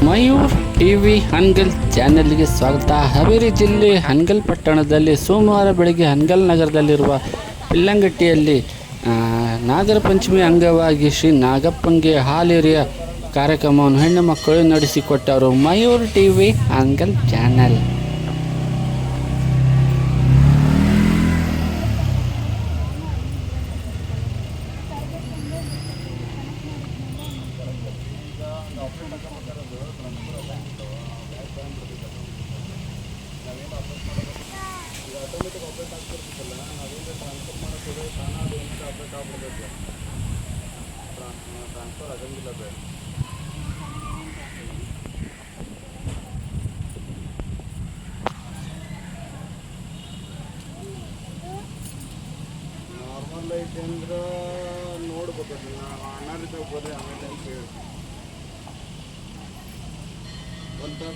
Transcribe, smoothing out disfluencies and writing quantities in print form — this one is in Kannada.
ಮಯೂರ್ ಟಿವಿ ಹನಗಲ್ ಚಾನೆಲ್ಗೆ ಸ್ವಾಗತ. ಹಾವೇರಿ ಜಿಲ್ಲೆ ಹನಗಲ್ ಪಟ್ಟಣದಲ್ಲಿ ಸೋಮವಾರ ಬೆಳಗ್ಗೆ ಹನಗಲ್ ನಗರದಲ್ಲಿರುವ ಪಿಲ್ಲಂಗಟ್ಟಿಯಲ್ಲಿ ನಾಗರ ಪಂಚಮಿ ಅಂಗವಾಗಿ ಶ್ರೀ ನಾಗಪ್ಪಂಗೆ ಹಾಲೇರಿಯ ಕಾರ್ಯಕ್ರಮವನ್ನು ಹೆಣ್ಣು ಮಕ್ಕಳು ನಡೆಸಿಕೊಟ್ಟರು. Mayur TV Hanagal channel. Automatic operate ಆಗ್ತಿರ್ತಿಲ್ಲ, ನಾವೇನು ಟ್ರಾನ್ಸ್ಫರ್ ಮಾಡೋದು ತಾನಾದ ಏನಾದ್ರು ಆಪ್ರೇಟ್ ಆಗ್ಬಿಡ್ತೈತೆ, ಟ್ರಾನ್ಸ್ಫರ್ ಆಗಂಗಿಲ್ಲ. ಅದು ನಾರ್ಮಲ್ ಐತೆ ಅಂದ್ರೆ ನೋಡ್ಬೇಕು. ನಾವು ಅಣ್ಣಾರಿದ್ದಾಗ ಹೋದ್ರೆ ಆಮೇಲೆ ಅಂತ ಹೇಳಿ ಒಂದು